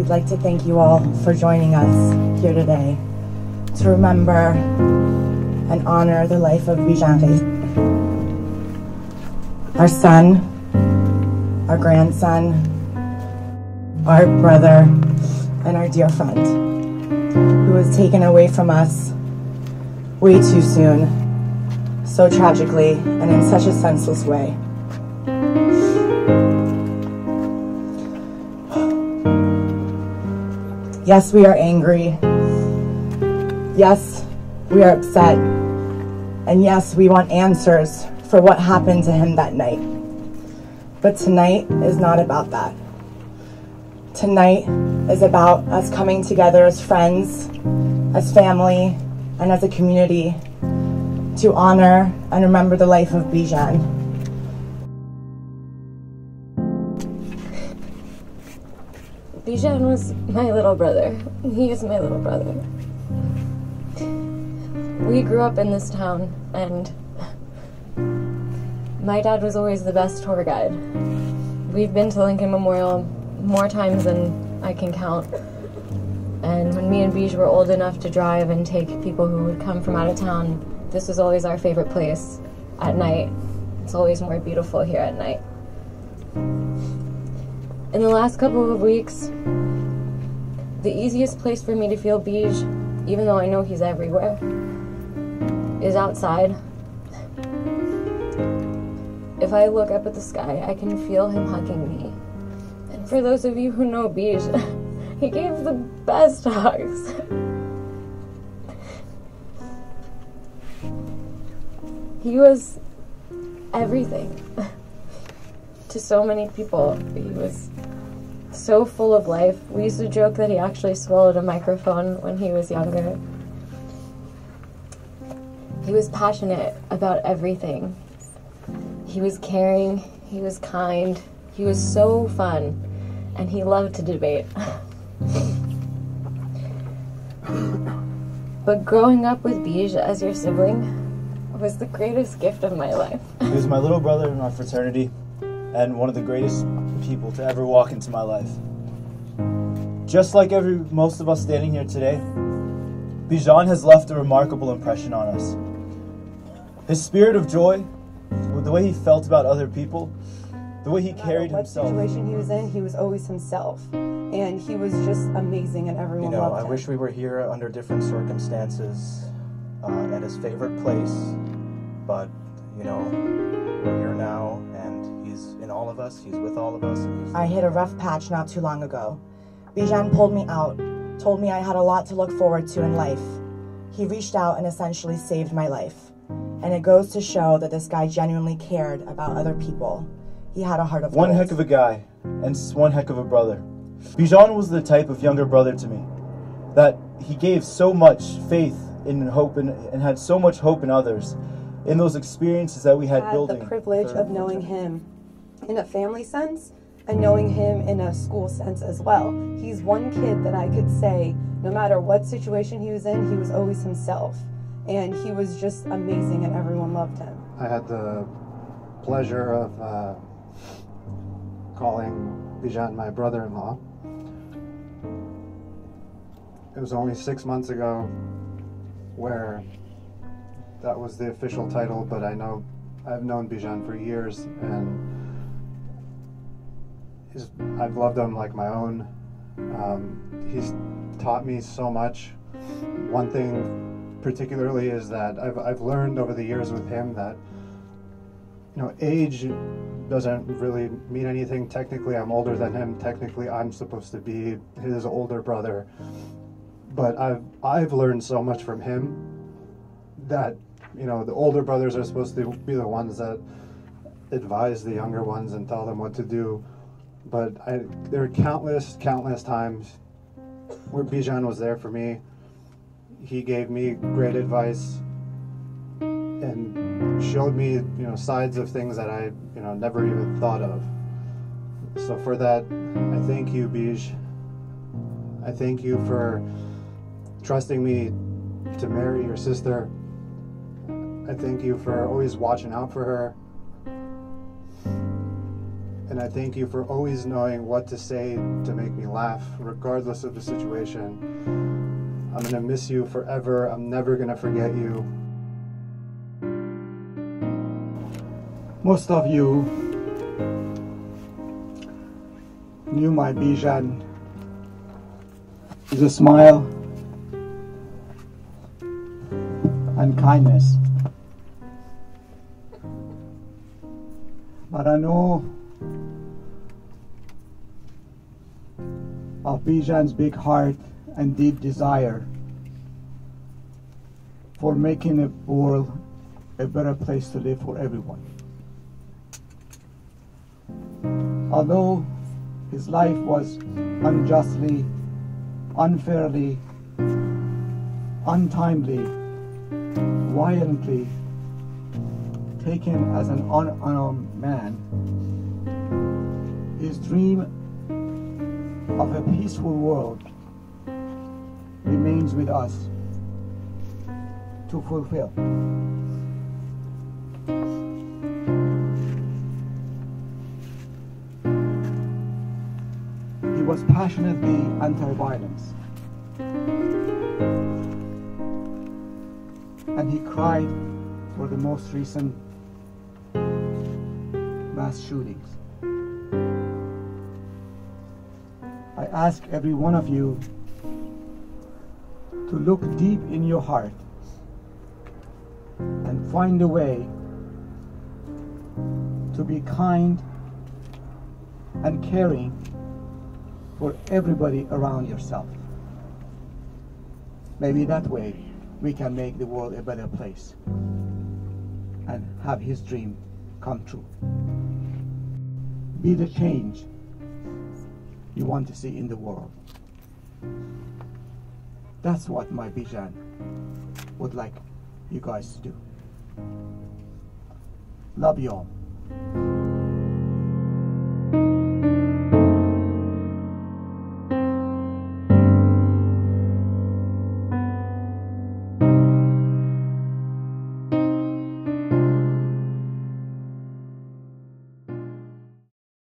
we'd like to thank you all for joining us here today to remember and honor the life of BIJAN GHAISAR, our son, our grandson, our brother, and our dear friend, who was taken away from us way too soon, so tragically and in such a senseless way. Yes, we are angry. Yes, we are upset. And yes, we want answers for what happened to him that night. But tonight is not about that. Tonight is about us coming together as friends, as family, and as a community to honor and remember the life of BIJAN. BIJAN was my little brother. He is my little brother. We grew up in this town, and my dad was always the best tour guide. We've been to Lincoln Memorial more times than I can count. And when me and Bij were old enough to drive and take people who would come from out of town, this was always our favorite place at night. It's always more beautiful here at night. In the last couple of weeks, the easiest place for me to feel Bij, even though I know he's everywhere, is outside. If I look up at the sky, I can feel him hugging me. And for those of you who know Bij, he gave the best hugs. He was everything to so many people. He was so full of life. We used to joke that he actually swallowed a microphone when he was younger. He was passionate about everything. He was caring, he was kind, he was so fun, and he loved to debate. But growing up with Bij as your sibling was the greatest gift of my life. He was my little brother in our fraternity and one of the greatest people to ever walk into my life. Just like most of us standing here today, BIJAN has left a remarkable impression on us. His spirit of joy, the way he felt about other people, the way he carried himself. What situation he was in, he was always himself. And he was just amazing, and everyone loved him. I wish we were here under different circumstances, at his favorite place, but, we're here now, and he's in all of us, he's with all of us. I hit a rough patch not too long ago. BIJAN pulled me out, told me I had a lot to look forward to in life. He reached out and essentially saved my life. And it goes to show that this guy genuinely cared about other people. He had a heart of gold. One heck of a guy, and one heck of a brother. BIJAN was the type of younger brother to me, that he gave so much faith in hope and had so much hope in others, in those experiences that we had building. I had the privilege of knowing him in a family sense, and knowing him in a school sense as well. He's one kid that I could say, no matter what situation he was in, he was always himself. And he was just amazing, and everyone loved him. I had the pleasure of calling BIJAN my brother-in-law. It was only 6 months ago where that was the official title, but I've known BIJAN for years, and I've loved him like my own. He's taught me so much. One thing particularly is that I've learned over the years with him that age doesn't really mean anything. Technically I'm older than him, technically I'm supposed to be his older brother, but I've learned so much from him that the older brothers are supposed to be the ones that advise the younger ones and tell them what to do, but there are countless times where BIJAN was there for me. He gave me great advice and showed me, sides of things that I, never even thought of. So for that, I thank you, Bij. I thank you for trusting me to marry your sister. I thank you for always watching out for her. And I thank you for always knowing what to say to make me laugh, regardless of the situation. I'm going to miss you forever. I'm never going to forget you. Most of you knew my Bijan. Is a smile and kindness. But I know of Bijan's big heart and deep desire for making the world a better place to live for everyone. Although his life was unjustly, unfairly, untimely, violently taken as an unarmed man, his dream of a peaceful world remains with us to fulfill. He was passionately anti-violence, and he cried for the most recent mass shootings. I ask every one of you to look deep in your heart and find a way to be kind and caring for everybody around yourself. Maybe that way we can make the world a better place and have his dream come true. Be the change you want to see in the world. That's what my Bijan would like you guys to do. Love you all.